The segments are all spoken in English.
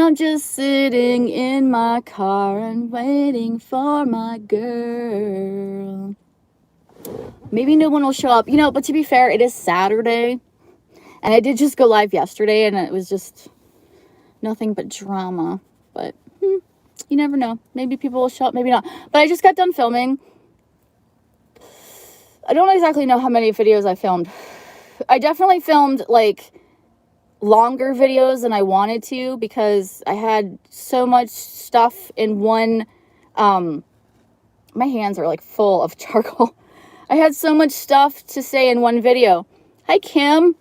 I'm just sitting in my car and waiting for my girl. Maybe no one will show up, but to be fair, it is Saturday. And I did just go live yesterday, and it was just nothing but drama. But you never know. Maybe people will show up, maybe not. But I just got done filming. I don't exactly know how many videos I filmed. I definitely filmed, like, longer videos than I wanted to because I had so much stuff in one. My hands are, like, full of charcoal. I had so much stuff to say in one video. Hi, Kim.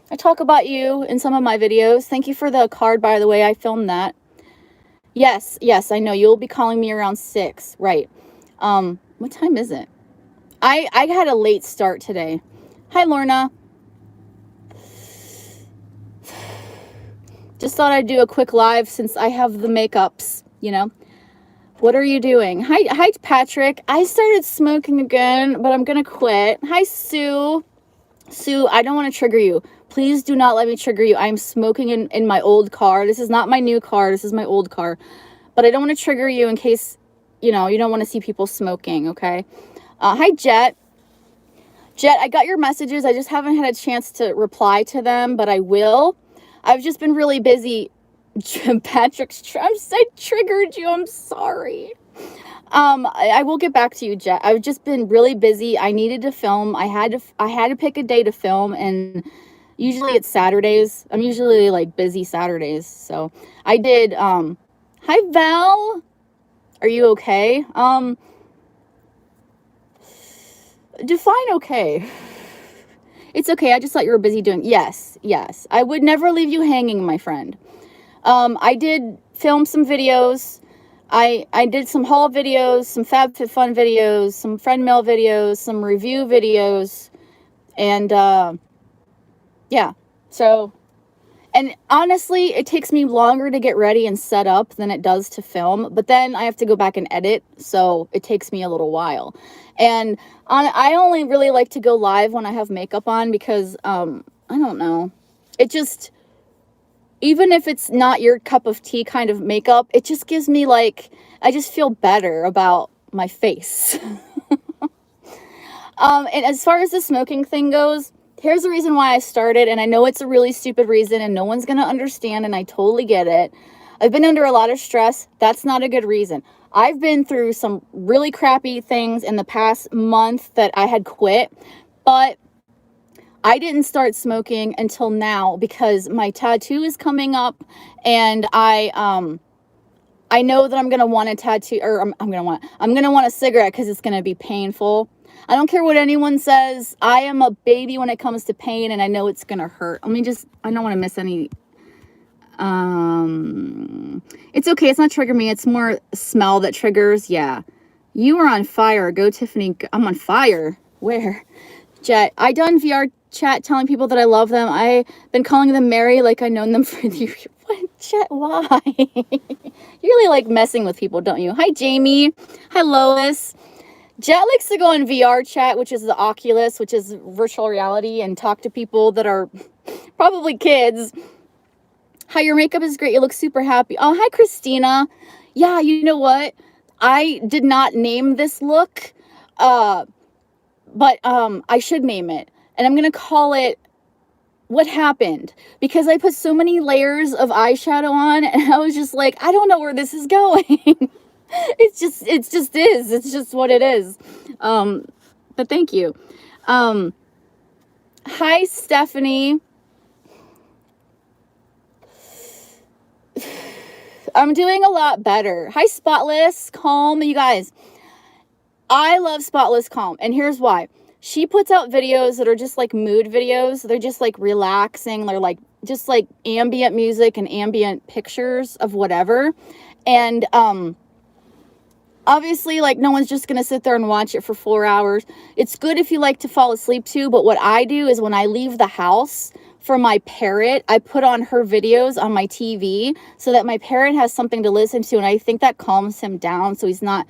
I talk about you in some of my videos. Thank you for the card, by the way. I filmed that. Yes, I know. You'll be calling me around 6. Right. What time is it? I had a late start today. Hi, Lorna. Just thought I'd do a quick live since I have the makeups, What are you doing? Hi, Patrick. I started smoking again, but I'm going to quit. Hi, Sue. Sue, I don't want to trigger you. Please do not let me trigger you. I'm smoking in my old car. This is not my new car. This is my old car. But I don't want to trigger you in case, you don't want to see people smoking, okay? Hi, Jet. Jet, I got your messages. I just haven't had a chance to reply to them, but I will. I've just been really busy. Patrick's, I triggered you. I'm sorry. I will get back to you, Jet. I've just been really busy. I needed to film. I had to pick a day to film, and usually it's Saturdays. I'm usually, like, busy Saturdays. So I did, hi, Val. Are you okay? Define okay. It's okay. I just thought you were busy doing. Yes. I would never leave you hanging, my friend. I did film some videos. I did some haul videos, some FabFitFun videos, some friend mail videos, some review videos, and yeah. So, and honestly, it takes me longer to get ready and set up than it does to film, but then I have to go back and edit, so it takes me a little while. And I only really like to go live when I have makeup on because, I don't know, it just, even if it's not your cup of tea kind of makeup, it just gives me, like, I just feel better about my face. And as far as the smoking thing goes, here's the reason why I started, and I know it's a really stupid reason, and no one's going to understand, and I totally get it. I've been under a lot of stress. That's not a good reason. I've been through some really crappy things in the past month that I had quit, but I didn't start smoking until now because my tattoo is coming up, and I know that I'm going to want a tattoo, or I'm going to want a cigarette because it's going to be painful. I don't care what anyone says. I am a baby when it comes to pain, and I know it's going to hurt. I don't want to miss any. It's okay. It's not trigger me. It's more smell that triggers. Yeah. You are on fire. Go, Tiffany. I'm on fire. Where? Jet. I done VR chat telling people that I love them. I've been calling them Mary like I've known them for years. What? Jet, why? You really like messing with people, don't you? Hi, Jamie. Hi, Lois. Jet likes to go in VR chat, which is the Oculus, which is virtual reality, and talk to people that are probably kids. Hi, your makeup is great. You look super happy. Oh, hi, Christina. Yeah, you know what? I did not name this look, but I should name it. And I'm going to call it What Happened, because I put so many layers of eyeshadow on, and I was just like, I don't know where this is going. It's just what it is. But thank you. Hi, Stephanie. I'm doing a lot better. Hi, Spotless Calm. You guys, I love Spotless Calm, and here's why. She puts out videos that are just like mood videos. They're just like relaxing. They're like just like ambient music and ambient pictures of whatever. And obviously, like, no one's just gonna sit there and watch it for 4 hours. It's good if you like to fall asleep too, but what I do is when I leave the house for my parrot, I put on her videos on my TV so that my parrot has something to listen to, and I think that calms him down so he's not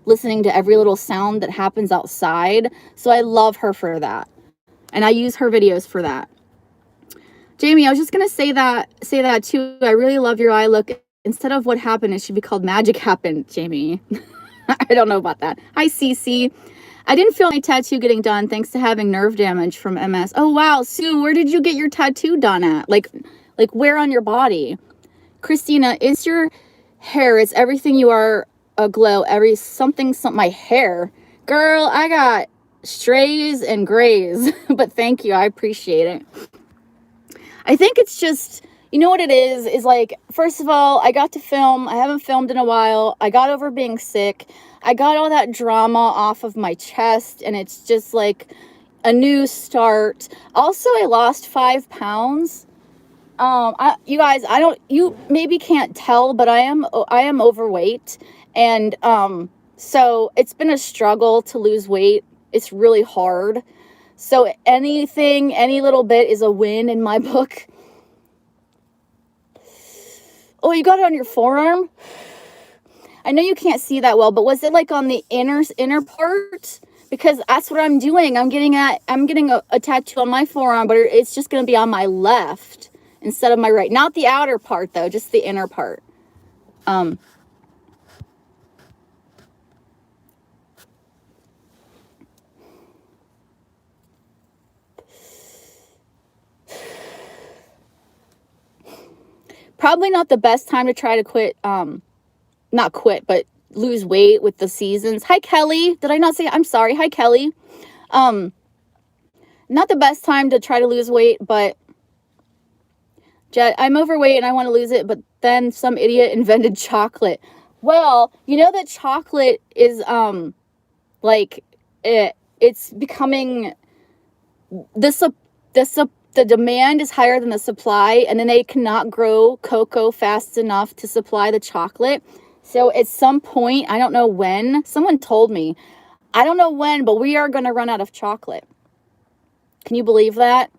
listening to every little sound that happens outside. So I love her for that, and I use her videos for that. Jamie, I was just gonna say that too. I really love your eye look. instead of what happened, it should be called magic happened, Jamie. I don't know about that. Hi, Cece. I didn't feel my tattoo getting done thanks to having nerve damage from MS. Oh, wow. Sue, where did you get your tattoo done at? Like where on your body? Christina, is your hair, it's everything you are aglow, something, my hair. Girl, I got strays and grays, but thank you. I appreciate it. I think it's just, you know what it is like, first of all, I got to film. I haven't filmed in a while. I got over being sick. I got all that drama off of my chest, and it's just like a new start. Also, I lost 5 pounds. You guys, you maybe can't tell, but I am overweight. And, so it's been a struggle to lose weight. It's really hard. So any little bit is a win in my book. Oh, you got it on your forearm? I know you can't see that well, but was it like on the inner part? Because that's what I'm doing. I'm getting a tattoo on my forearm, but it's just going to be on my left instead of my right. Not the outer part though, just the inner part. Probably not the best time to try to quit, not quit, but lose weight with the seasons. Hi, Kelly. Did I not say, I'm sorry. Hi, Kelly. Not the best time to try to lose weight, but Jet, I'm overweight and I want to lose it, but then some idiot invented chocolate. Well, you know that chocolate is, it's becoming, the demand is higher than the supply, and then they cannot grow cocoa fast enough to supply the chocolate. So at some point, I don't know when, someone told me, I don't know when, but we are going to run out of chocolate. Can you believe that?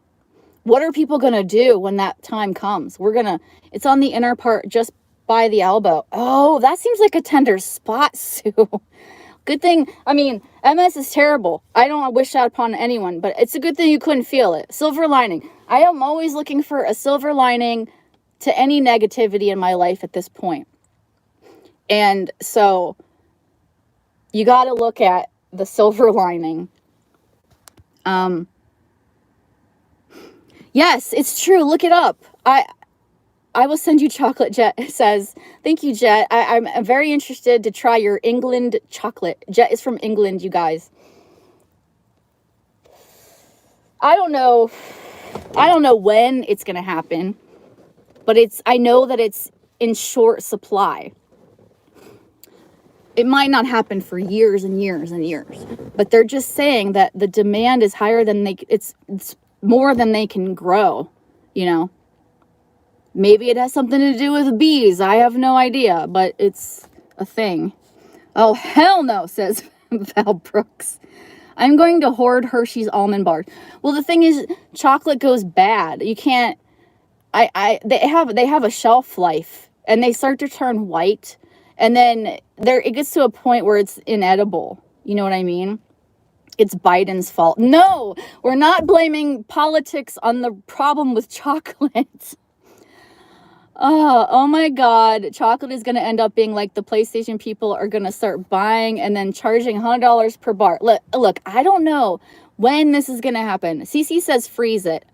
What are people going to do when that time comes? It's on the inner part, just by the elbow. Oh, that seems like a tender spot, Sue. Good thing, I mean, MS is terrible. I don't wish that upon anyone, but it's a good thing you couldn't feel it. Silver lining. I am always looking for a silver lining to any negativity in my life at this point. And so you got to look at the silver lining. Yes, it's true. Look it up. I will send you chocolate, Jet says. Thank you, Jet. I'm very interested to try your England chocolate. Jet is from England, you guys. I don't know when it's going to happen, but I know that it's in short supply. It might not happen for years and years and years, but they're just saying that the demand is higher than it's more than they can grow, you know. Maybe it has something to do with bees. I have no idea, but it's a thing. Oh, hell no, says Val Brooks. I'm going to hoard Hershey's almond bars. Well, the thing is, chocolate goes bad. You can't, they have a shelf life, and they start to turn white, and then it gets to a point where it's inedible. You know what I mean? It's Biden's fault. No, we're not blaming politics on the problem with chocolate. Oh my God. Chocolate is going to end up being like the PlayStation people are going to start buying and then charging $100 per bar. Look, I don't know when this is going to happen. CC says freeze it.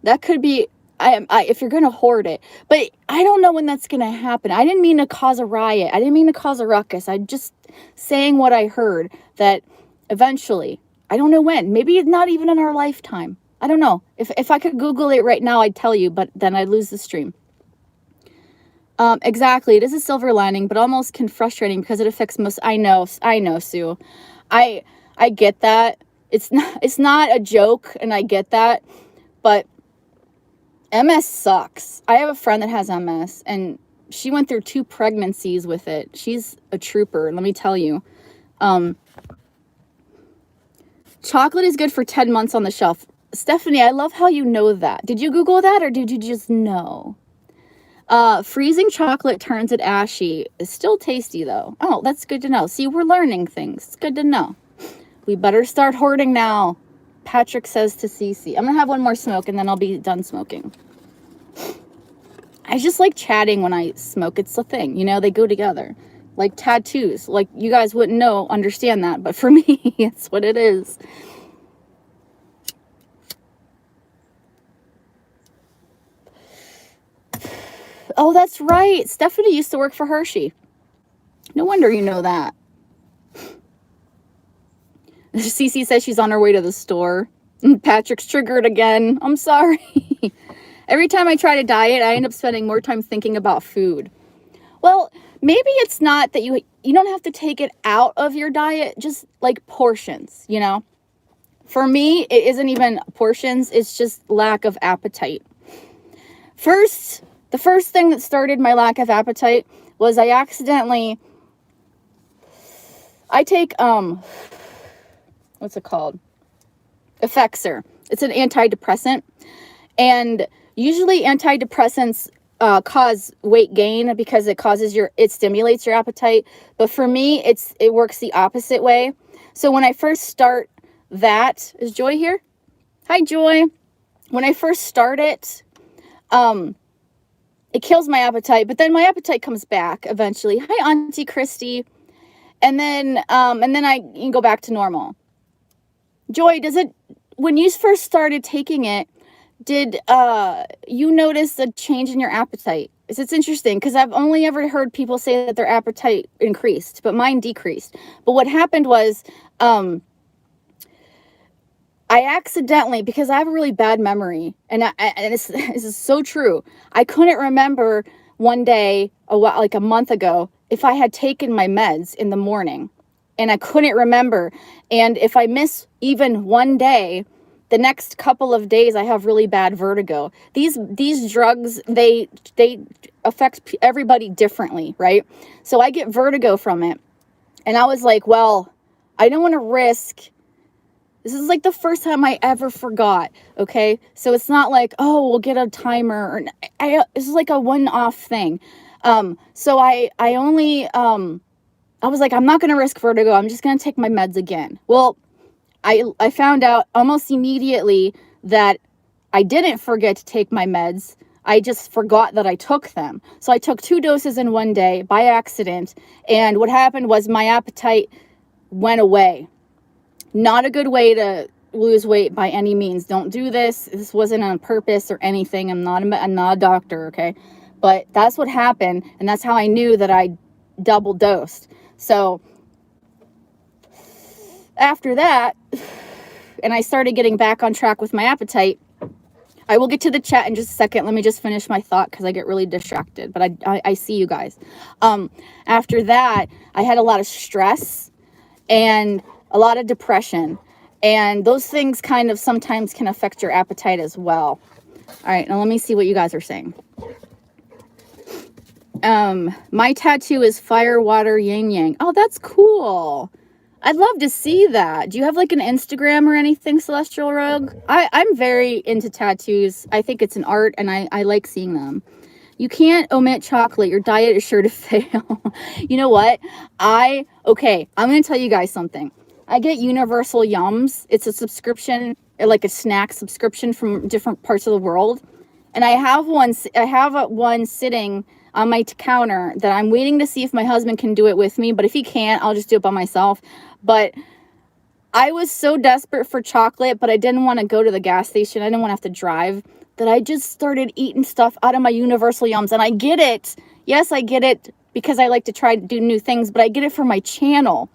That could be, if you're going to hoard it. But I don't know when that's going to happen. I didn't mean to cause a riot. I didn't mean to cause a ruckus. I'm just saying what I heard, that eventually, I don't know when. Maybe not even in our lifetime. I don't know. If I could Google it right now, I'd tell you, but then I'd lose the stream. Exactly. It is a silver lining, but almost frustrating because it affects most. I know, Sue. I get that. It's not a joke, and I get that, but MS sucks. I have a friend that has MS, and she went through 2 pregnancies with it. She's a trooper, let me tell you. Chocolate is good for 10 months on the shelf. Stephanie, I love how you know that. Did you Google that, or did you just know? Freezing chocolate turns it ashy. It's still tasty, though. Oh, that's good to know. See, we're learning things. It's good to know. We better start hoarding now, Patrick says to Cece. I'm going to have one more smoke, and then I'll be done smoking. I just like chatting when I smoke. It's a thing, they go together. Like tattoos. Like, you guys wouldn't understand that, but for me, it's what it is. Oh, that's right. Stephanie used to work for Hershey. No wonder you know that. Cece says she's on her way to the store. Patrick's triggered again. I'm sorry. Every time I try to diet, I end up spending more time thinking about food. Well, maybe it's not that you don't have to take it out of your diet, just like portions, For me, it isn't even portions, it's just lack of appetite. The first thing that started my lack of appetite was I take, what's it called? Effexor. It's an antidepressant. And usually antidepressants cause weight gain because it stimulates your appetite. But for me, it works the opposite way. So when I first start that, is Joy here? Hi, Joy. When I first start it kills my appetite, but then my appetite comes back eventually. Hi, Auntie Christy. And then I can go back to normal. Joy, when you first started taking it, did you notice a change in your appetite? It's interesting because I've only ever heard people say that their appetite increased, but mine decreased. But what happened was I accidentally, because I have a really bad memory, and this is so true, I couldn't remember one day, like a month ago, if I had taken my meds in the morning. And I couldn't remember. And if I miss even one day, the next couple of days I have really bad vertigo. These drugs, they affect everybody differently, right? So I get vertigo from it. And I was like, well, I don't want to risk. This is like the first time I ever forgot, okay? So it's not like, oh, we'll get a timer. This is like a one-off thing. So I was like, I'm not going to risk vertigo. I'm just going to take my meds again. Well, I found out almost immediately that I didn't forget to take my meds. I just forgot that I took them. So I took 2 doses in one day by accident. And what happened was my appetite went away. Not a good way to lose weight by any means. Don't do this. This wasn't on purpose or anything. I'm not a doctor, okay? But that's what happened. And that's how I knew that I double dosed. So after that, and I started getting back on track with my appetite. I will get to the chat in just a second. Let me just finish my thought because I get really distracted, but I see you guys. After that, I had a lot of stress and a lot of depression, and those things kind of sometimes can affect your appetite as well. All right, now let me see what you guys are saying. My tattoo is fire, water, yin yang. Oh, that's cool. I'd love to see that. Do you have like an Instagram or anything, Celestial Rogue? I'm very into tattoos. I think it's an art, and I like seeing them. You can't omit chocolate. Your diet is sure to fail. You know what? I'm going to tell you guys something. I get Universal Yums. It's a subscription, like a snack subscription from different parts of the world. And I have one sitting on my counter that I'm waiting to see if my husband can do it with me. But if he can't, I'll just do it by myself. But I was so desperate for chocolate, but I didn't want to go to the gas station. I didn't want to have to drive, that I just started eating stuff out of my Universal Yums. And I get it. Yes, I get it because I like to try to do new things, but I get it for my channel.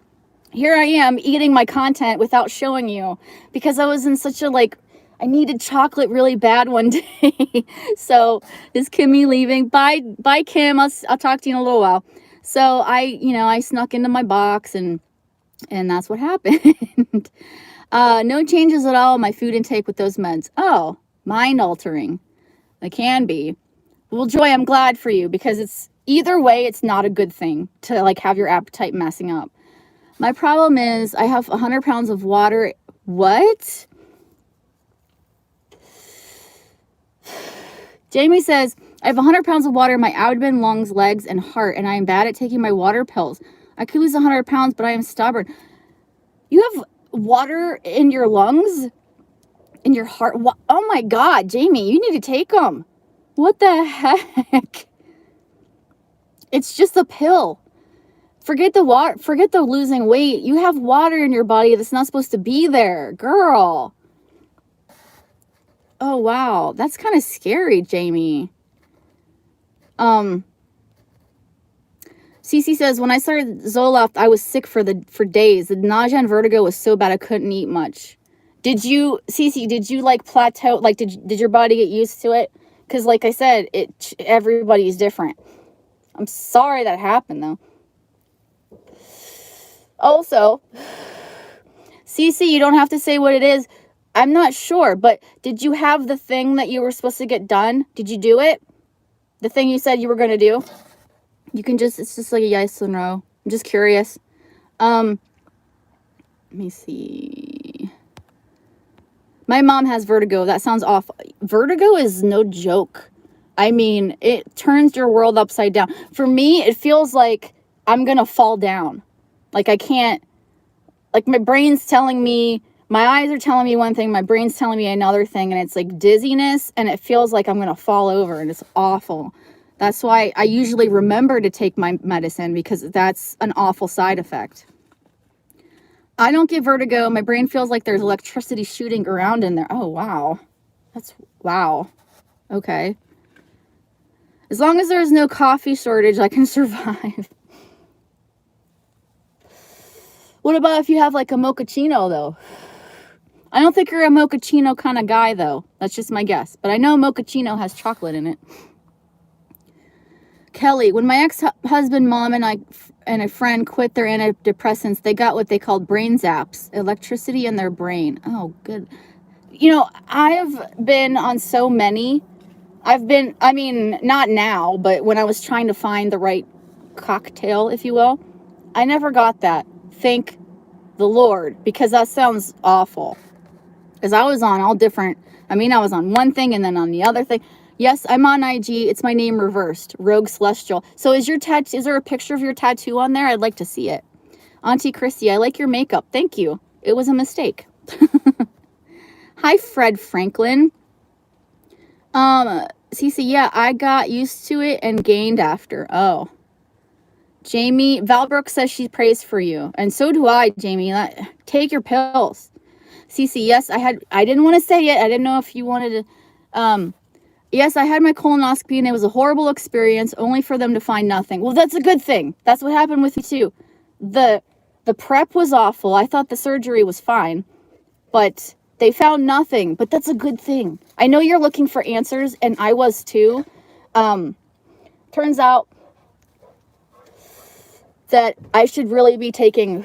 Here I am eating my content without showing you because I was in such a I needed chocolate really bad one day. So is Kimmy leaving? Bye, Kim. I'll talk to you in a little while. So I snuck into my box and that's what happened. No changes at all in my food intake with those meds. Oh, mind altering. They can be. Well, Joy, I'm glad for you because it's either way, it's not a good thing to have your appetite messing up. My problem is I have 100 pounds of water. What? Jamie says, I have 100 pounds of water in my abdomen, lungs, legs, and heart, and I am bad at taking my water pills. I could lose 100 pounds, but I am stubborn. You have water in your lungs? In your heart? Oh my God, Jamie, you need to take them. What the heck? It's just a pill. Forget the water. Forget the losing weight. You have water in your body that's not supposed to be there, girl. Oh, wow. That's kind of scary, Jamie. Cece says, when I started Zoloft, I was sick for days. The nausea and vertigo was so bad I couldn't eat much. Cece, did you like plateau? Like, did your body get used to it? Because like I said, everybody's different. I'm sorry that happened, though. Also, Cece, you don't have to say what it is. I'm not sure, but did you have the thing that you were supposed to get done? Did you do it? The thing you said you were going to do? You can just, it's just like a yes or no. I'm just curious. Let me see. My mom has vertigo. That sounds awful. Vertigo is no joke. I mean, it turns your world upside down. For me, it feels like I'm going to fall down. Like I can't, like my brain's telling me, my eyes are telling me one thing, my brain's telling me another thing, and it's like dizziness, and it feels like I'm going to fall over, and it's awful. That's why I usually remember to take my medicine, because that's an awful side effect. I don't get vertigo. My brain feels like there's electricity shooting around in there. Oh, wow. Wow. Okay. As long as there's no coffee shortage, I can survive. What about if you have like a mochaccino, though? I don't think you're a mochaccino kind of guy, though. That's just my guess. But I know mochaccino has chocolate in it. Kelly, when my ex-husband, mom, and a friend quit their antidepressants, they got what they called brain zaps, electricity in their brain. Oh, good. You know, I've been on so many. I mean, not now, but when I was trying to find the right cocktail, if you will, I never got that. Thank the Lord, because that sounds awful. Because I was on all different, I was on one thing and then on the other thing. Yes, I'm on IG. It's my name reversed, Rogue Celestial. So is there a picture of your tattoo on there? I'd like to see it. Auntie Christy, I like your makeup. Thank you. It was a mistake. Hi, Fred Franklin. Cece, yeah, I got used to it and gained after. Oh. Jamie, Valbrook says she prays for you. And so do I, Jamie. Take your pills. Cece, yes, I didn't want to say it. I didn't know if you wanted to, yes, I had my colonoscopy and it was a horrible experience, only for them to find nothing. Well, that's a good thing. That's what happened with me too. The prep was awful. I thought the surgery was fine, but they found nothing. But that's a good thing. I know you're looking for answers, and I was too. Turns out that I should really be taking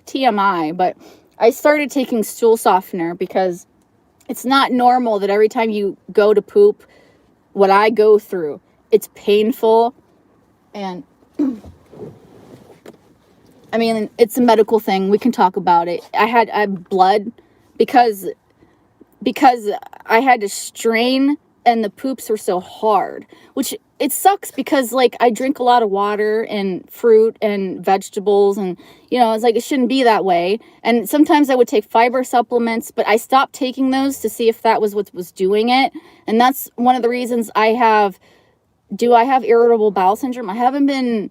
TMI, but I started taking stool softener because it's not normal that every time you go to poop, what I go through, it's painful. And I mean, it's a medical thing. We can talk about it. I had blood because I had to strain and the poops were so hard, which it sucks because like I drink a lot of water and fruit and vegetables, and it's like it shouldn't be that way. And sometimes I would take fiber supplements, but I stopped taking those to see if that was what was doing it. And that's one of the reasons I have irritable bowel syndrome. I haven't been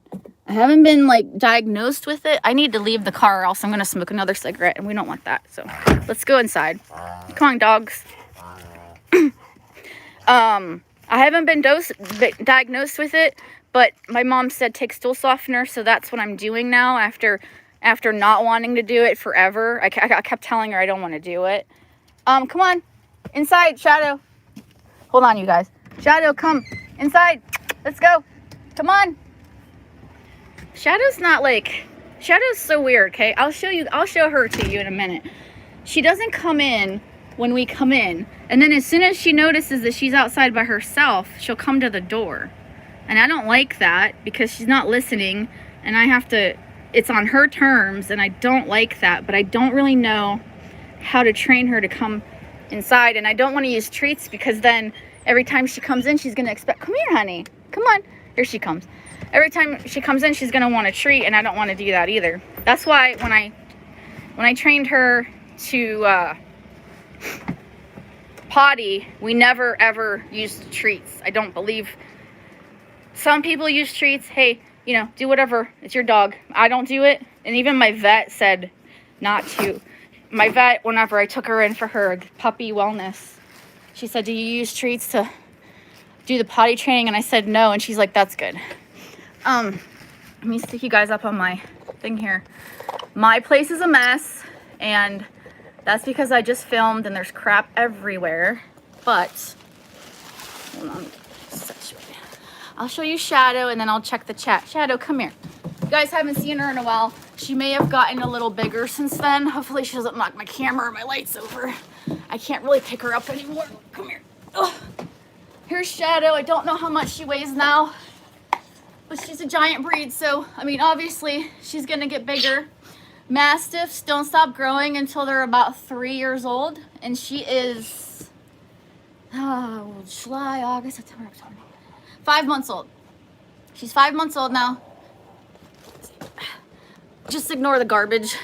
like diagnosed with it. I need to leave the car or else I'm going to smoke another cigarette, and we don't want that. So let's go inside. Come on, dogs. I haven't been diagnosed with it, but my mom said take stool softener, so that's what I'm doing now after not wanting to do it forever. I kept telling her I don't want to do it. Come on. Inside, Shadow. Hold on, you guys. Shadow, come. Inside. Let's go. Come on. Shadow's so weird, okay? I'll show her to you in a minute. She doesn't come in when we come in, and then as soon as she notices that she's outside by herself, she'll come to the door. And I don't like that because she's not listening, and it's on her terms, and I don't like that, but I don't really know how to train her to come inside. And I don't want to use treats because then every time she comes in, she's going to expect, come here, honey, come on. Here she comes. Every time she comes in, she's going to want a treat, and I don't want to do that either. That's why when I trained her to potty, we never ever used treats. I don't believe. Some people use treats. Hey, you know, do whatever. It's your dog. I don't do it. And even my vet said not to. My vet, whenever I took her in for her puppy wellness, she said, do you use treats to do the potty training? And I said no. And she's like, that's good. Let me stick you guys up on my thing here. My place is a mess, and that's because I just filmed and there's crap everywhere. But hold on. I'll show you Shadow, and then I'll check the chat. Shadow, come here. You guys haven't seen her in a while. She may have gotten a little bigger since then. Hopefully she doesn't knock my camera or my lights over. I can't really pick her up anymore. Come here. Ugh. Here's Shadow. I don't know how much she weighs now, but she's a giant breed, so, I mean, obviously, she's gonna get bigger. Mastiffs don't stop growing until they're about 3 years old, and she is, July, August, September, October, 5 months old. She's 5 months old now. Just ignore the garbage.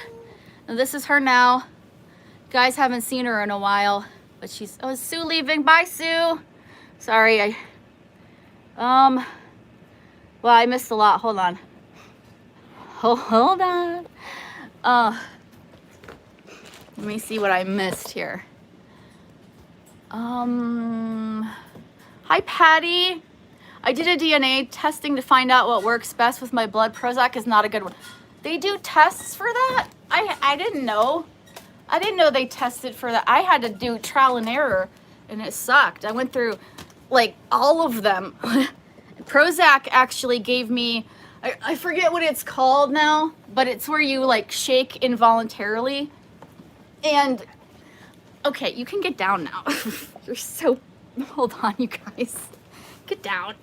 And this is her now. You guys haven't seen her in a while, but she's, oh, is Sue leaving? Bye, Sue. Sorry, well, I missed a lot. Hold on. Hold on. Let me see what I missed here. Hi, Patty. I did a DNA testing to find out what works best with my blood. Prozac is not a good one. They do tests for that? I didn't know. I didn't know they tested for that. I had to do trial and error, and it sucked. I went through, like, all of them. Prozac actually gave me, I forget what it's called now, but it's where you, like, shake involuntarily. And, okay, you can get down now. You're so, hold on, you guys. Get down.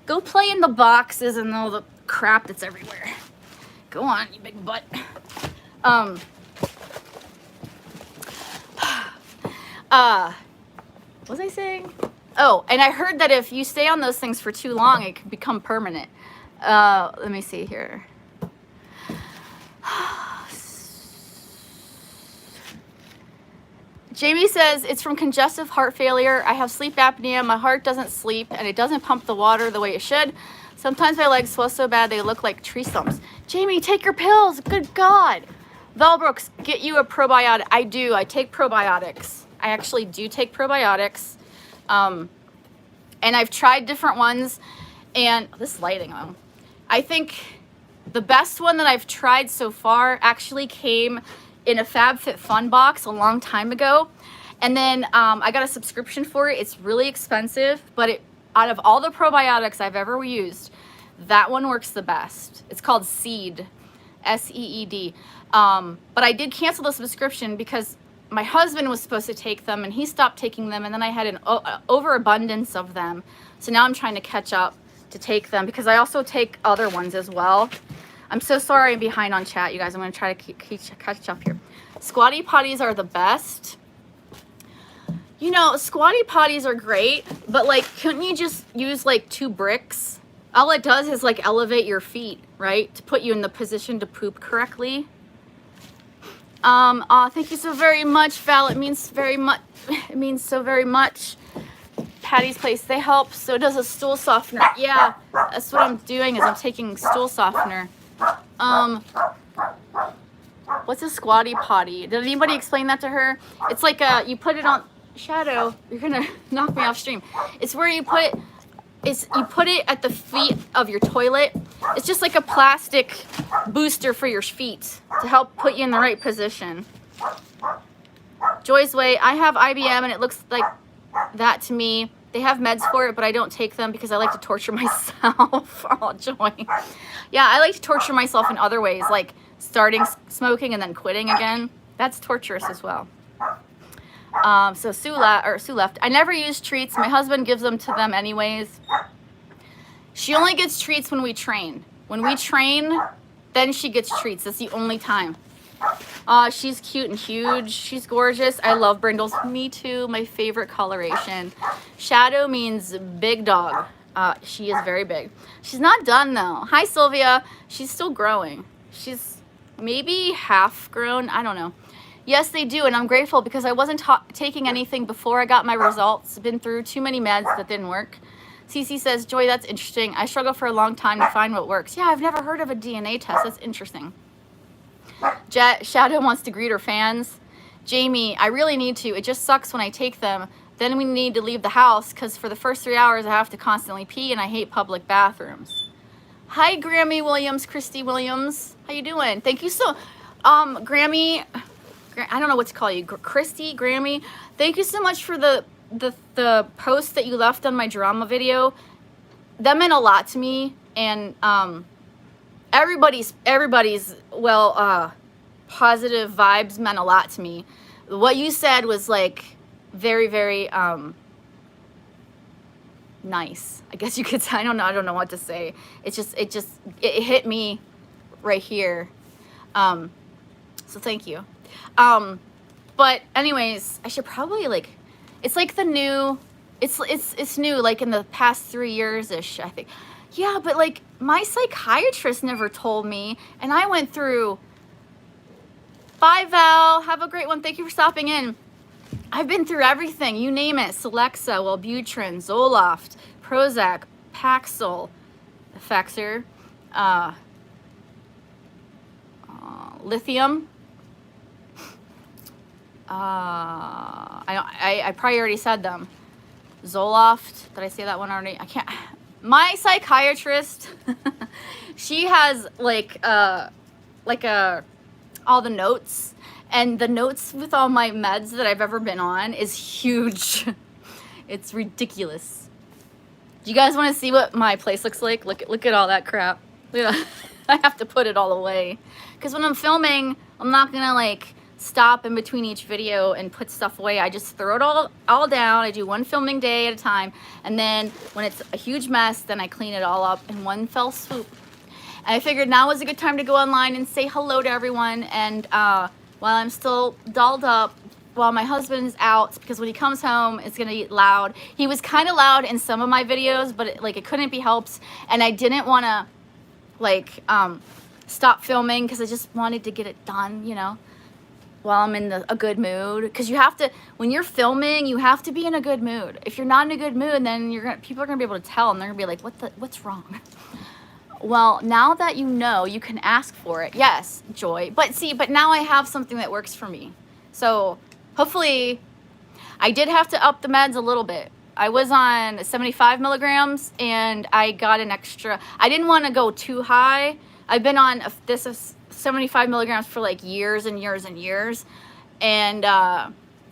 Go play in the boxes and all the crap that's everywhere. Go on, you big butt. What was I saying? Oh, and I heard that if you stay on those things for too long, it can become permanent. Let me see here. Jamie says, it's from congestive heart failure. I have sleep apnea. My heart doesn't sleep, and it doesn't pump the water the way it should. Sometimes my legs swell so bad they look like tree stumps. Jamie, take your pills. Good God. Velbrooks, get you a probiotic. I do. I take probiotics. I actually do take probiotics. And I've tried different ones. And this lighting, though. I think the best one that I've tried so far actually came in a FabFitFun box a long time ago. And then I got a subscription for it. It's really expensive, but out of all the probiotics I've ever used, that one works the best. It's called Seed, S-E-E-D. But I did cancel the subscription because my husband was supposed to take them and he stopped taking them, and then I had an overabundance of them. So now I'm trying to catch up to take them because I also take other ones as well. I'm so sorry I'm behind on chat, you guys. I'm going to try to catch up here. Squatty potties are the best. You know, squatty potties are great, but, like, couldn't you just use, like, 2 bricks? All it does is, like, elevate your feet, right? To put you in the position to poop correctly. Thank you so very much, Val. It means very much. It means so very much. Patty's Place, they help. So does a stool softener. Yeah, that's what I'm doing is I'm taking stool softener. What's a squatty potty? Did anybody explain that to her? It's like you put it on Shadow. You're gonna knock me off stream. It's where you put it at the feet of your toilet. It's just like a plastic booster for your feet to help put you in the right position. Joy's Way, I have IBM and it looks like that to me. They have meds for it, but I don't take them because I like to torture myself. Oh, Joy. Yeah, I like to torture myself in other ways, like starting smoking and then quitting again. That's torturous as well. So Sue left. I never use treats. My husband gives them to them anyways. She only gets treats when we train. When we train, then she gets treats. That's the only time. She's cute and huge. She's gorgeous. I love brindles. Me too. My favorite coloration. Shadow means big dog. She is very big. She's not done though. Hi, Sylvia. She's still growing. She's maybe half grown. I don't know. Yes, they do, and I'm grateful because I wasn't taking anything before I got my results. Been through too many meds that didn't work. Cece says, Joy, that's interesting. I struggle for a long time to find what works. Yeah, I've never heard of a DNA test. That's interesting. Jet, Shadow wants to greet her fans. Jamie, I really need to. It just sucks when I take them. Then we need to leave the house because for the first 3 hours I have to constantly pee and I hate public bathrooms. Hi, Grammy Williams, Christy Williams. How you doing? Thank you so, Grammy, I don't know what to call you, Christy, Grammy. Thank you so much for the post that you left on my drama video. That meant a lot to me, and everybody's well, positive vibes meant a lot to me. What you said was like very, very nice, I guess you could say. I don't know what to say. It hit me right here. So thank you. But anyways, I should probably like, it's like the new, it's new, like in the past 3 years-ish, I think. Yeah, but like my psychiatrist never told me, and I went through. Bye, Val. Have a great one. Thank you for stopping in. I've been through everything. You name it. Celexa, Wellbutrin, Zoloft, Prozac, Paxil, Effexor, lithium. I probably already said them. Zoloft. Did I say that one already? I can't. My psychiatrist, she has like all the notes, and the notes with all my meds that I've ever been on is huge. It's ridiculous. Do you guys want to see what my place looks like? Look at all that crap. I have to put it all away because when I'm filming, I'm not gonna like stop in between each video and put stuff away. I just throw it all down. I do one filming day at a time, and then when it's a huge mess, then I clean it all up in one fell swoop. And I figured now was a good time to go online and say hello to everyone. And while I'm still dolled up, while my husband's out, because when he comes home, it's gonna be loud. He was kind of loud in some of my videos, but it couldn't be helped. And I didn't want to stop filming because I just wanted to get it done, while I'm in a good mood. Because you have to, when you're filming, you have to be in a good mood. If you're not in a good mood, then people are gonna be able to tell, and they're gonna be like, what's wrong? Well, now that you know, you can ask for it. Yes, Joy. But now I have something that works for me. So hopefully, I did have to up the meds a little bit. I was on 75 milligrams and I got an extra. I didn't want to go too high. I've been on this 75 milligrams for like years and years and years. And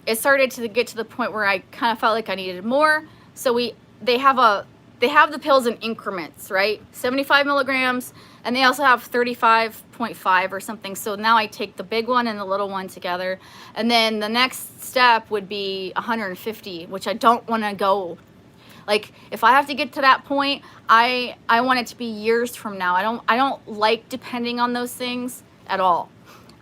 it started to get to the point where I kind of felt like I needed more. So they have the pills in increments, right? 75 milligrams, and they also have 35.5 or something. So now I take the big one and the little one together. And then the next step would be 150, which I don't want to go. Like, if I have to get to that point, I want it to be years from now. I don't like depending on those things at all.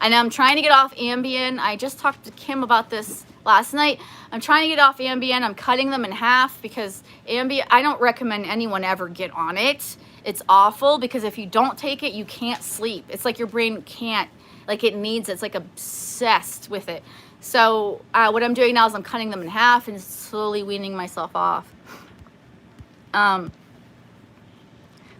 And I'm trying to get off Ambien. I just talked to Kim about this last night. I'm trying to get off Ambien. I'm cutting them in half because Ambien, I don't recommend anyone ever get on it. It's awful because if you don't take it, you can't sleep. It's like your brain can't, like it needs it. It's like obsessed with it. So what I'm doing now is I'm cutting them in half and slowly weaning myself off.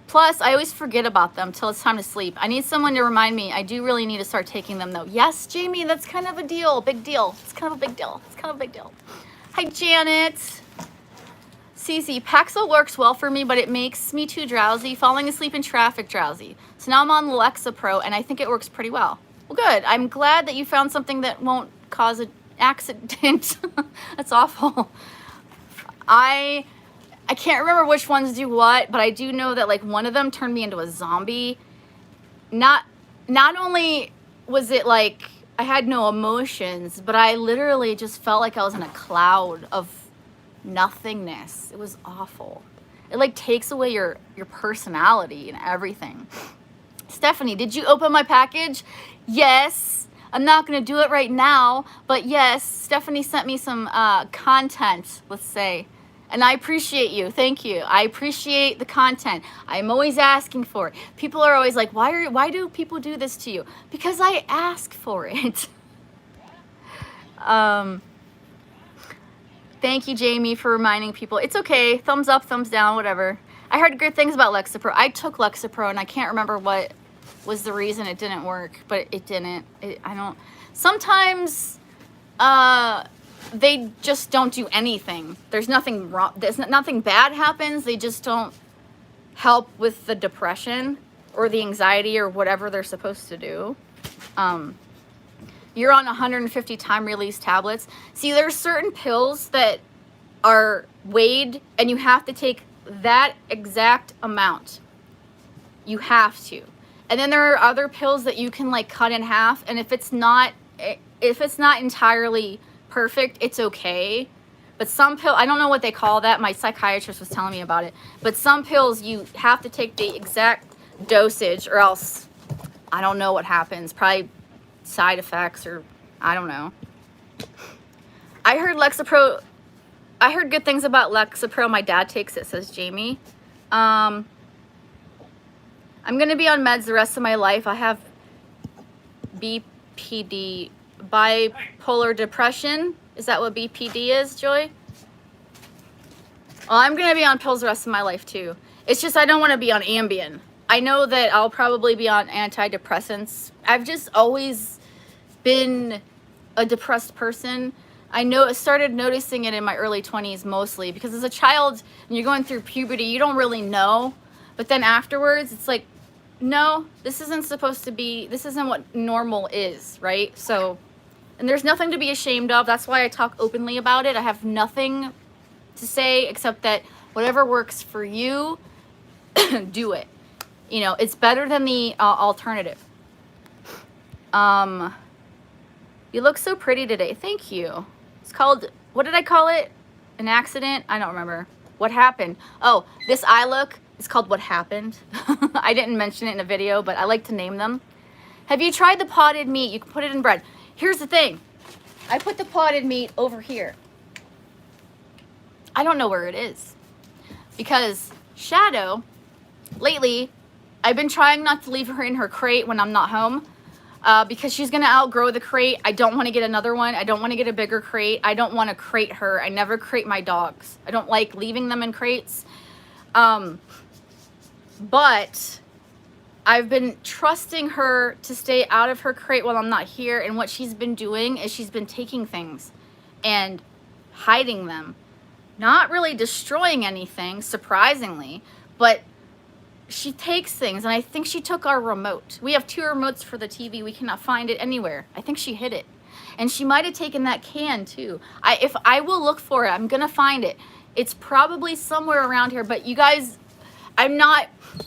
Plus, I always forget about them till it's time to sleep. I need someone to remind me. I do really need to start taking them, though. Yes, Jamie, that's kind of a deal. Big deal. It's kind of a big deal. It's kind of a big deal. Hi, Janet. Cece, Paxil works well for me, but it makes me too drowsy. Falling asleep in traffic drowsy. So now I'm on Lexapro, and I think it works pretty well. Well, good. I'm glad that you found something that won't cause an accident. That's awful. I can't remember which ones do what, but I do know that like one of them turned me into a zombie. Not only was it like I had no emotions, but I literally just felt like I was in a cloud of nothingness. It was awful. It like takes away your personality and everything. Stephanie, did you open my package? Yes. I'm not going to do it right now, but yes, Stephanie sent me some content, let's say. And I appreciate you. Thank you. I appreciate the content. I'm always asking for it. People are always like, why do people do this to you? Because I ask for it. Thank you, Jamie, for reminding people. It's okay. Thumbs up, thumbs down, whatever. I heard good things about Lexapro. I took Lexapro, and I can't remember what was the reason it didn't work, but it didn't. Sometimes they just don't do anything. There's nothing wrong. Nothing bad happens. They just don't help with the depression or the anxiety or whatever they're supposed to do. You're on 150 time release tablets. See, there's certain pills that are weighed and you have to take that exact amount. You have to. And then there are other pills that you can like cut in half, and if it's not entirely perfect, it's okay. But some pill, I don't know what they call that. My psychiatrist was telling me about it. But some pills you have to take the exact dosage or else I don't know what happens. Probably side effects or I don't know. I heard good things about Lexapro. My dad takes it, says Jamie. I'm gonna be on meds the rest of my life. I have BPD, bipolar depression. Is that what BPD is, Joy? Well, I'm gonna be on pills the rest of my life too. It's just I don't want to be on Ambien. I know that I'll probably be on antidepressants. I've just always been a depressed person. I started noticing it in my early 20s mostly because as a child, when you're going through puberty, you don't really know. But then afterwards, it's like, no, this isn't what normal is, right? So, and there's nothing to be ashamed of. That's why I talk openly about it. I have nothing to say except that whatever works for you, do it. You know, it's better than the alternative. You look so pretty today. Thank you. It's called, what did I call it? An accident? I don't remember. What happened? Oh, this eye look is called What Happened. I didn't mention it in a video, but I like to name them. Have you tried the potted meat? You can put it in bread. Here's the thing. I put the potted meat over here. I don't know where it is. Because Shadow, lately, I've been trying not to leave her in her crate when I'm not home. Because she's going to outgrow the crate. I don't want to get another one. I don't want to get a bigger crate. I don't want to crate her. I never crate my dogs. I don't like leaving them in crates. But I've been trusting her to stay out of her crate while I'm not here. And what she's been doing is she's been taking things and hiding them. Not really destroying anything, surprisingly, but she takes things, and I think she took our remote. We have 2 remotes for the TV. We cannot find it anywhere. I think she hid it. And she might have taken that can, too. If I will look for it, I'm going to find it. It's probably somewhere around here, but you guys, I'm not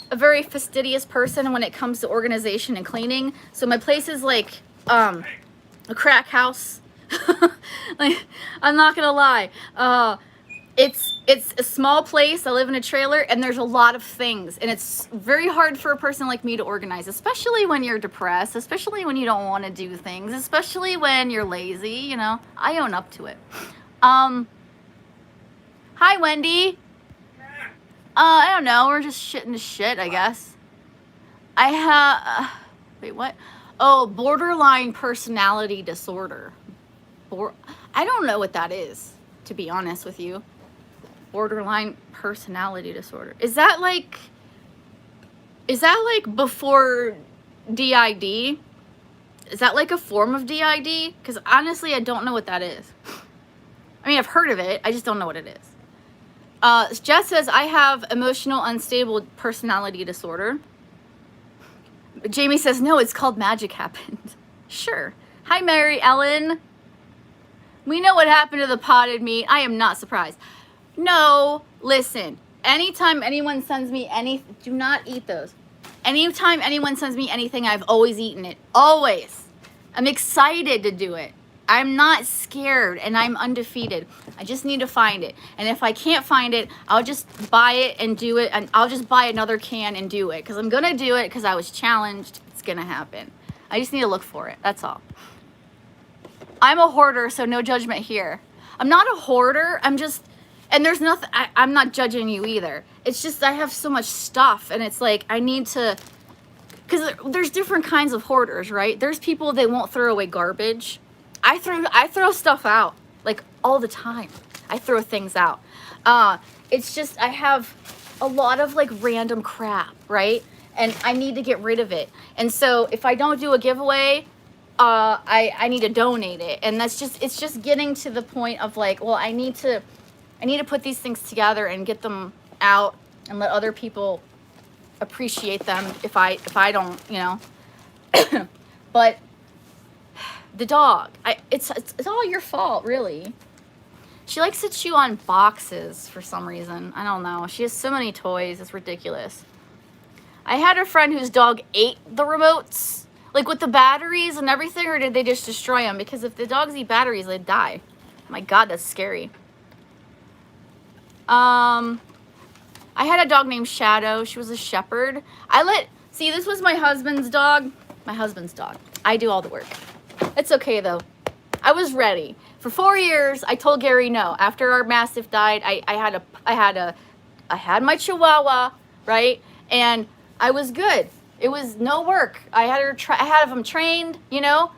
a very fastidious person when it comes to organization and cleaning. So my place is like a crack house. Like, I'm not going to lie. It's a small place. I live in a trailer and there's a lot of things, and it's very hard for a person like me to organize, especially when you're depressed, especially when you don't want to do things, especially when you're lazy, you know. I own up to it. Hi, Wendy. I don't know. We're just shitting the shit, I guess. I have, wait, what? Oh, borderline personality disorder. I don't know what that is, to be honest with you. Borderline personality disorder. Is that like before DID? Is that like a form of DID? Because honestly, I don't know what that is. I mean, I've heard of it. I just don't know what it is. Jess says, I have emotional unstable personality disorder. Jamie says, no, it's called magic happened. Sure. Hi, Mary Ellen. We know what happened to the potted meat. I am not surprised. No, listen. Anytime anyone sends me do not eat those. Anytime anyone sends me anything, I've always eaten it. Always. I'm excited to do it. I'm not scared, and I'm undefeated. I just need to find it. And if I can't find it, I'll just buy it and do it, and I'll just buy another can and do it. Because I'm going to do it because I was challenged. It's going to happen. I just need to look for it. That's all. I'm a hoarder, so no judgment here. I'm not a hoarder. And there's nothing, I'm not judging you either. It's just I have so much stuff, and it's like I need to, because there's different kinds of hoarders, right? There's people that won't throw away garbage. I throw stuff out like all the time. I throw things out. It's just I have a lot of like random crap, right? And I need to get rid of it. And so if I don't do a giveaway, I need to donate it. And it's just getting to the point of like, well, I need to put these things together and get them out and let other people appreciate them if I don't, you know. But the dog, it's all your fault, really. She likes to chew on boxes for some reason. I don't know. She has so many toys. It's ridiculous. I had a friend whose dog ate the remotes, like with the batteries and everything, or did they just destroy them? Because if the dogs eat batteries, they'd die. My God, that's scary. I had a dog named Shadow. She was a shepherd. See, this was my husband's dog. My husband's dog. I do all the work. It's okay, though. I was ready. For 4 years, I told Gary no. After our Mastiff died, I had my Chihuahua, right? And I was good. It was no work. I had him trained, you know?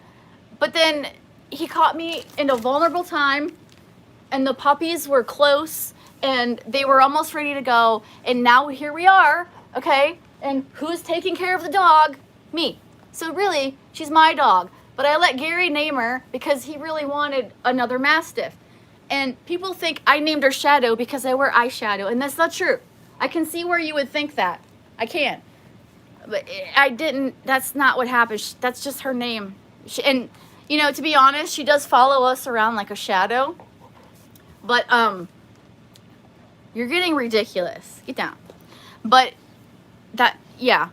But then he caught me in a vulnerable time, and the puppies were close, and they were almost ready to go. And now here we are, okay? And who's taking care of the dog? Me. So really, she's my dog. But I let Gary name her because he really wanted another Mastiff. And people think I named her Shadow because I wear eyeshadow, and that's not true. I can see where you would think that. I can. But I didn't. That's not what happened. That's just her name. And, you know, to be honest, she does follow us around like a shadow. But, you're getting ridiculous. Get down. But yeah.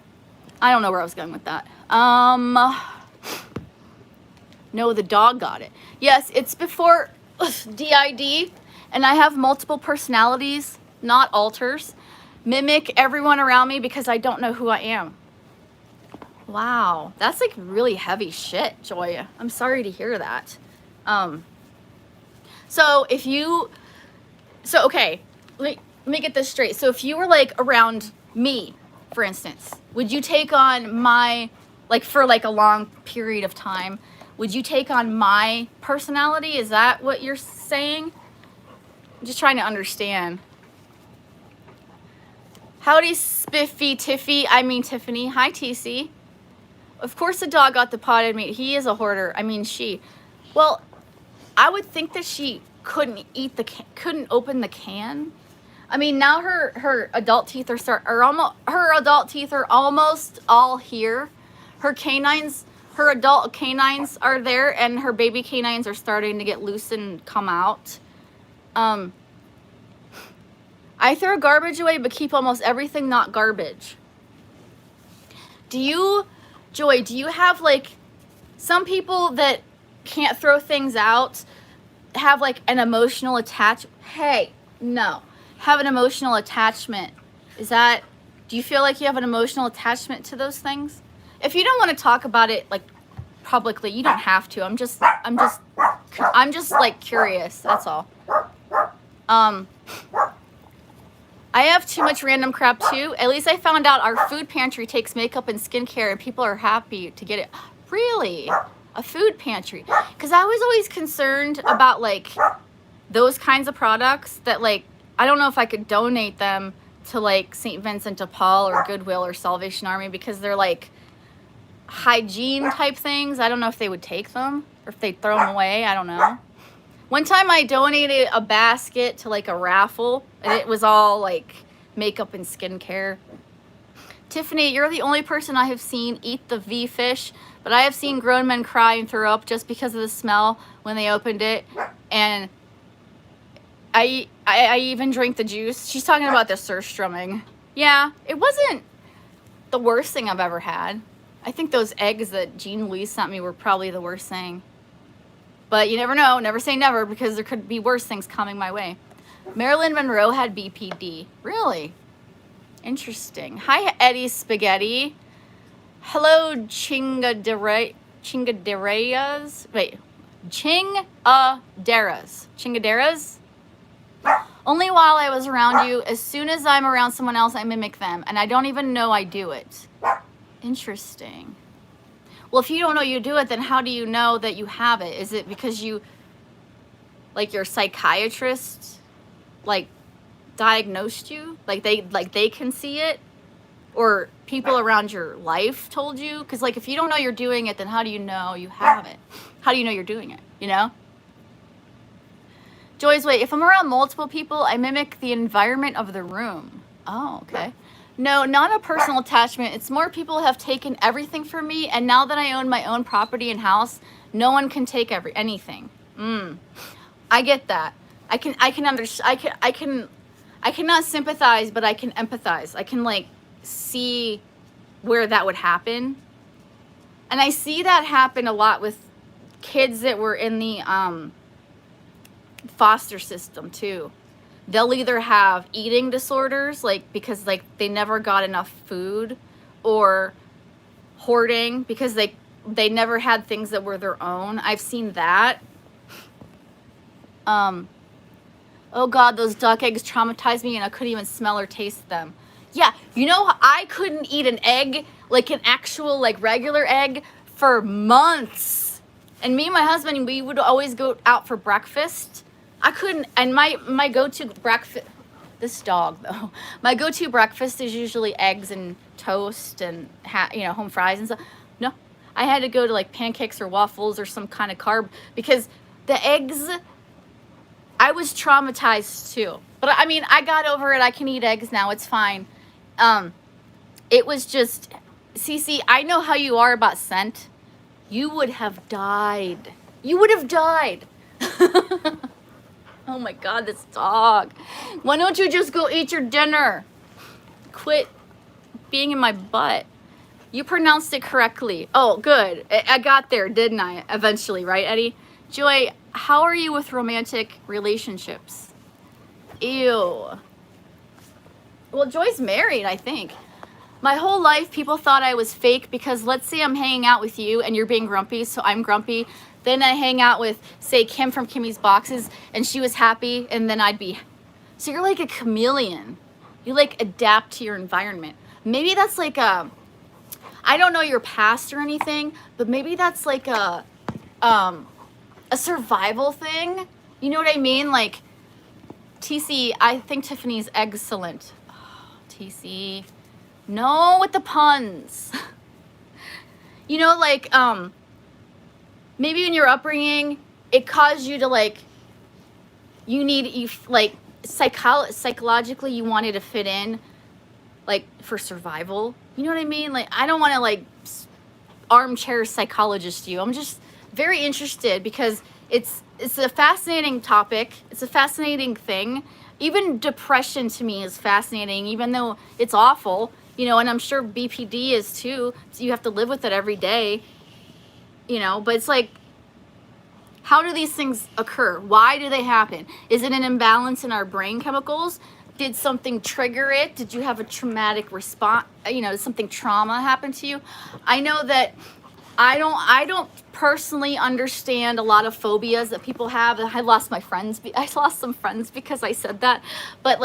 I don't know where I was going with that. No, the dog got it. Yes, it's before DID, and I have multiple personalities, not alters. Mimic everyone around me because I don't know who I am. Wow, that's like really heavy shit, Joy. I'm sorry to hear that. Okay, let me get this straight. So if you were like around me, for instance, would you take on my, like for like a long period of time, would you take on my personality? Is that what you're saying? I'm just trying to understand. Howdy, Spiffy, Tiffy. I mean, Tiffany. Hi, TC. Of course the dog got the potted meat. He is a hoarder. I mean, she. Well, I would think that she couldn't open the can. I mean, now her adult teeth are almost all here. Her adult canines are there, and her baby canines are starting to get loose and come out. I throw garbage away, but keep almost everything not garbage. Joy, do you have like, some people that can't throw things out have like an emotional attachment? Have an emotional attachment. Do you feel like you have an emotional attachment to those things? If you don't want to talk about it like publicly, you don't have to. I'm just like curious. That's all. I have too much random crap too. At least I found out our food pantry takes makeup and skincare, and people are happy to get it. Really? A food pantry? Because I was always concerned about like those kinds of products that like, I don't know if I could donate them to like St. Vincent de Paul or Goodwill or Salvation Army because they're like hygiene type things. I don't know if they would take them or if they'd throw them away. I don't know. One time I donated a basket to like a raffle, and it was all like makeup and skincare. Tiffany, you're the only person I have seen eat the V fish, but I have seen grown men cry and throw up just because of the smell when they opened it. And I even drank the juice. She's talking about the surstrumming. Yeah, it wasn't the worst thing I've ever had. I think those eggs that Jean Louise sent me were probably the worst thing. But you never know. Never say never, because there could be worse things coming my way. Marilyn Monroe had BPD. Really? Interesting. Hi, Eddie Spaghetti. Hello, Chingaderas. Wait. Chingaderas? Only while I was around you. As soon as I'm around someone else, I mimic them. And I don't even know I do it. Interesting. Well, if you don't know you do it, then how do you know that you have it? Is it because you, like, your psychiatrist, like, diagnosed you? Like they can see it? Or people around your life told you? Because, like, if you don't know you're doing it, then how do you know you have it? How do you know you're doing it, you know? Joy's way, if I'm around multiple people, I mimic the environment of the room. Oh, okay. No, not a personal attachment. It's more people have taken everything from me, and now that I own my own property and house, no one can take anything. I get that. I cannot sympathize, but I can empathize. I can, like, see where that would happen. And I see that happen a lot with kids that were in the foster system too. They'll either have eating disorders, like, because, like, they never got enough food, or hoarding because they never had things that were their own. I've seen that. Oh God, those duck eggs traumatized me, and I couldn't even smell or taste them. Yeah, you know, I couldn't eat an egg, like an actual, like, regular egg, for months. And me and my husband, we would always go out for breakfast. I couldn't, and my go-to breakfast, this dog though, my go-to breakfast is usually eggs and toast and, you know, home fries and stuff. No, I had to go to, like, pancakes or waffles or some kind of carb, because the eggs, I was traumatized too. But I mean, I got over it. I can eat eggs now. It's fine. It was just, Cece, I know how you are about scent. You would have died. You would have died. Oh my God, this dog. Why don't you just go eat your dinner? Quit being in my butt. You pronounced it correctly. Oh, good. I got there, didn't I? Eventually, right, Eddie? Joy, how are you with romantic relationships? Ew. Well, Joy's married, I think. My whole life, people thought I was fake because, let's say I'm hanging out with you and you're being grumpy, so I'm grumpy. Then I hang out with, say, Kim from Kimmy's Boxes, and she was happy, and then I'd be. So you're like a chameleon. You, like, adapt to your environment. Maybe that's like a, I don't know your past or anything, but maybe that's like a survival thing. You know what I mean? Like, TC, I think Tiffany's excellent. Oh, TC. No with the puns. You know, like, maybe in your upbringing, it caused you to, like, psychologically, you wanted to fit in, like, for survival. You know what I mean? Like, I don't want to, like, armchair psychologist you. I'm just very interested because it's a fascinating topic. It's a fascinating thing. Even depression to me is fascinating, even though it's awful, you know, and I'm sure BPD is too. So you have to live with it every day, you know, but it's like, how do these things occur? Why do they happen? Is it an imbalance in our brain chemicals? Did something trigger it? Did you have a traumatic response? You know, did something trauma happen to you? I know that I don't personally understand a lot of phobias that people have. I lost my friends. I lost some friends because I said that. But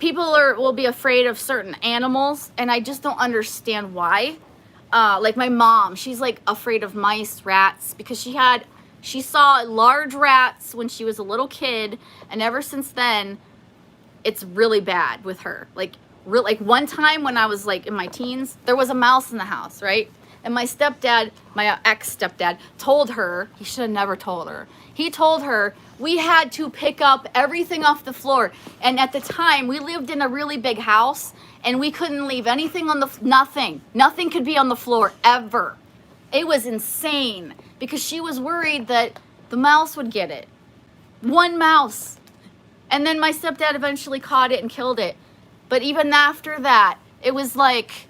people will be afraid of certain animals, and I just don't understand why. Like my mom, she's like afraid of mice, rats, because she saw large rats when she was a little kid, and ever since then, it's really bad with her. Like one time when I was like in my teens, there was a mouse in the house, right? And my stepdad, my ex-stepdad, told her, he should have never told her. He told her we had to pick up everything off the floor. And at the time, we lived in a really big house, and we couldn't leave anything on nothing. Nothing could be on the floor, ever. It was insane, because she was worried that the mouse would get it. One mouse. And then my stepdad eventually caught it and killed it. But even after that, it was like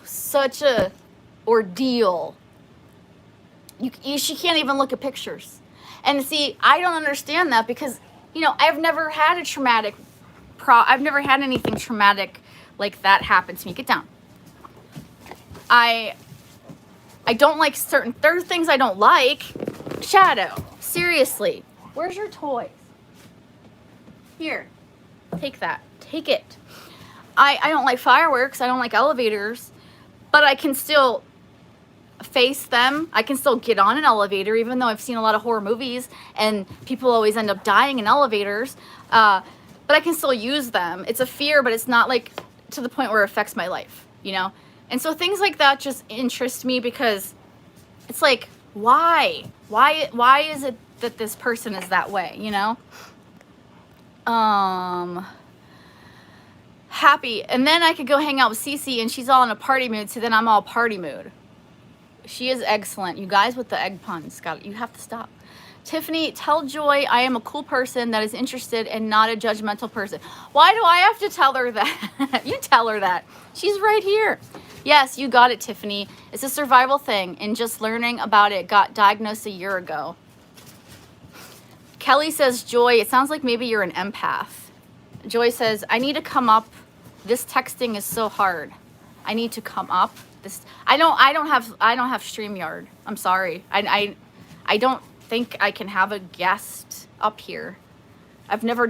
such a ordeal. She can't even look at pictures. And see, I don't understand that because, you know, I've never had I've never had anything traumatic like that happen to me. Get down. I don't like there are things I don't like. Shadow, seriously, where's your toys? Here, take that. Take it. I don't like fireworks. I don't like elevators, but I can still face them. I can still get on an elevator, even though I've seen a lot of horror movies and people always end up dying in elevators. But I can still use them. It's a fear, but it's not like to the point where it affects my life, you know? And so things like that just interest me because it's like, why? Why is it that this person is that way, you know? Happy. And then I could go hang out with Cece and she's all in a party mood, so then I'm all party mood. She is excellent. You guys with the egg puns, you have to stop. Tiffany, tell Joy I am a cool person that is interested and not a judgmental person. Why do I have to tell her that? You tell her that. She's right here. Yes, you got it, Tiffany. It's a survival thing, and just learning about it. Got diagnosed a year ago. Kelly says, Joy, it sounds like maybe you're an empath. Joy says, I need to come up. This texting is so hard. I need to come up. I don't have StreamYard. I'm sorry. I don't think I can have a guest up here. I've never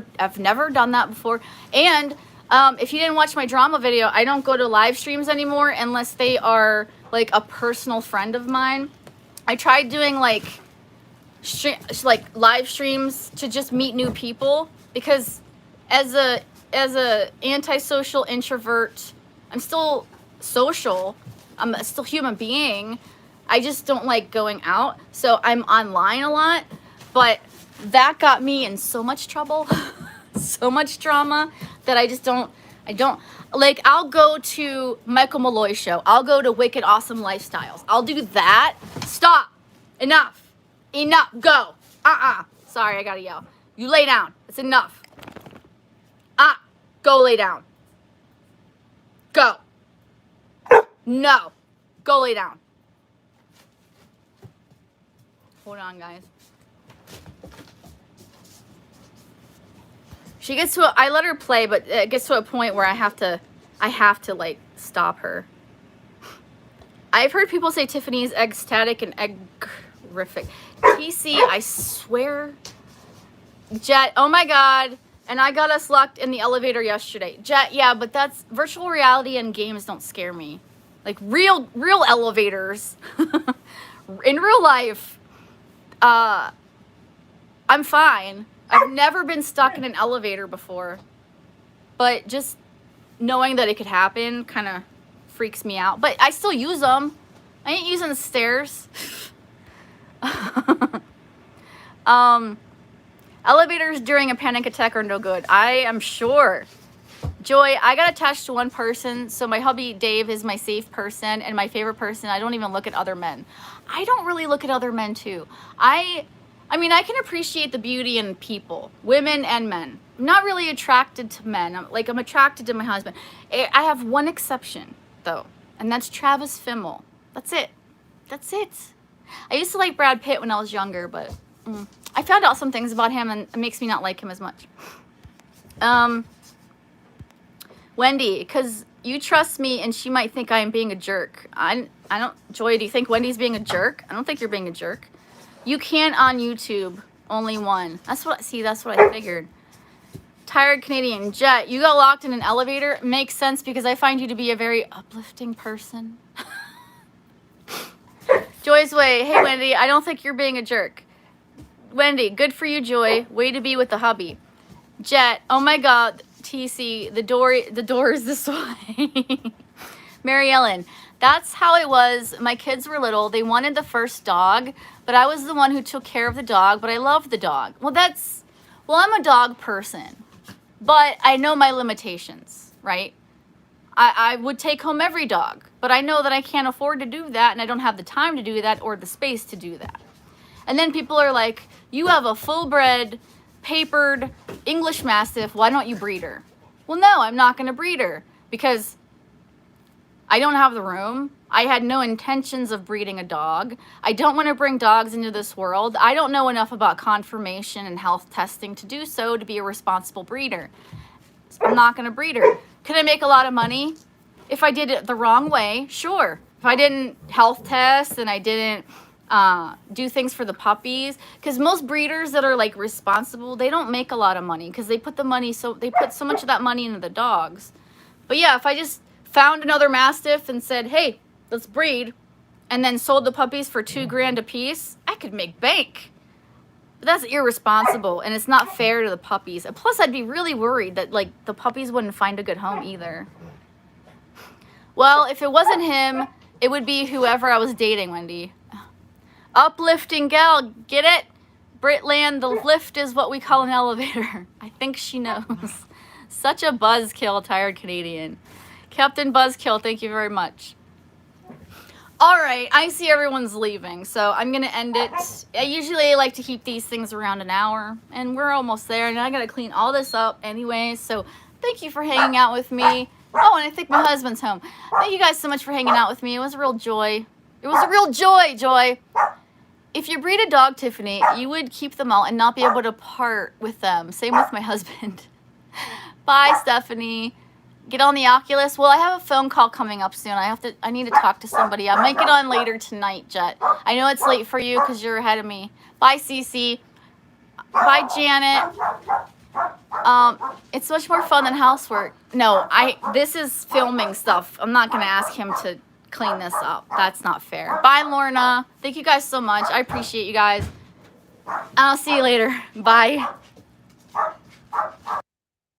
done that before. And if you didn't watch my drama video, I don't go to live streams anymore unless they are like a personal friend of mine. I tried doing like live streams to just meet new people because as a antisocial introvert, I'm still social. I'm still a human being. I just don't like going out. So I'm online a lot. But that got me in so much trouble, so much drama that I don't, like, I'll go to Michael Malloy show. I'll go to Wicked Awesome Lifestyles. I'll do that. Stop. Enough. Go. Sorry, I gotta yell. You lay down. It's enough. Go lay down. Go. No. Go lay down. Hold on, guys. She gets to I let her play, but it gets to a point where I have to like stop her. I've heard people say Tiffany is ecstatic and egg-rific. TC, I swear. Jet, oh my God. And I got us locked in the elevator yesterday. Jet, yeah, but that's virtual reality and games don't scare me. Like real elevators in real life. I'm fine. I've never been stuck in an elevator before, but just knowing that it could happen kind of freaks me out. But I still use them. I ain't using the stairs. Elevators during a panic attack are no good. I am sure. Joy, I got attached to one person, so my hubby Dave is my safe person and my favorite person. I don't even look at other men. I don't really look at other men too. I mean, I can appreciate the beauty in people, women and men. I'm not really attracted to men. I'm attracted to my husband. I have one exception though, and that's Travis Fimmel. That's it. I used to like Brad Pitt when I was younger, but I found out some things about him and it makes me not like him as much. Wendy, because you trust me and she might think I am being a jerk. I don't, Joy, do you think Wendy's being a jerk? I don't think you're being a jerk. You can't on YouTube, only one. That's what I figured. Tired Canadian. Jet, you got locked in an elevator. Makes sense because I find you to be a very uplifting person. Joy's way. Hey, Wendy, I don't think you're being a jerk. Wendy, good for you, Joy. Way to be with the hubby. Jet, oh my God. TC, the door is this way. Mary Ellen, that's how it was. My kids were little. They wanted the first dog, but I was the one who took care of the dog, but I loved the dog. Well, I'm a dog person, but I know my limitations, right? I would take home every dog, but I know that I can't afford to do that, and I don't have the time to do that or the space to do that. And then people are like, you have a full-bred, papered English Mastiff, why don't you breed her? Well, no, I'm not going to breed her because I don't have the room. I had no intentions of breeding a dog. I don't want to bring dogs into this world. I don't know enough about conformation and health testing to do so to be a responsible breeder. So I'm not going to breed her. Could I make a lot of money if I did it the wrong way? Sure. If I didn't health test and I didn't do things for the puppies, because most breeders that are like responsible, they don't make a lot of money because they put so much of that money into the dogs. But yeah, if I just found another Mastiff and said, hey, let's breed, and then sold the puppies for $2,000 a piece, I could make bank. But that's irresponsible, and it's not fair to the puppies. And plus, I'd be really worried that, like, the puppies wouldn't find a good home either. Well, if it wasn't him, it would be whoever I was dating, Wendy. Uplifting gal, get it? Britland, the lift is what we call an elevator. I think she knows. Such a buzzkill, tired Canadian. Captain Buzzkill, thank you very much. All right, I see everyone's leaving, so I'm going to end it. I usually like to keep these things around an hour, and we're almost there, and I got to clean all this up anyway, so thank you for hanging out with me. Oh, and I think my husband's home. Thank you guys so much for hanging out with me. It was a real joy. It was a real joy. If you breed a dog, Tiffany, you would keep them all and not be able to part with them. Same with my husband. Bye, Stephanie. Get on the Oculus. Well, I have a phone call coming up soon. I need to talk to somebody. I might get on later tonight, Jet. I know it's late for you because you're ahead of me. Bye, Cece. Bye, Janet. It's much more fun than housework. No, this is filming stuff. I'm not going to ask him to clean this up. That's not fair. Bye, Lorna. Thank you guys so much. I appreciate you guys. And I'll see you later. Bye.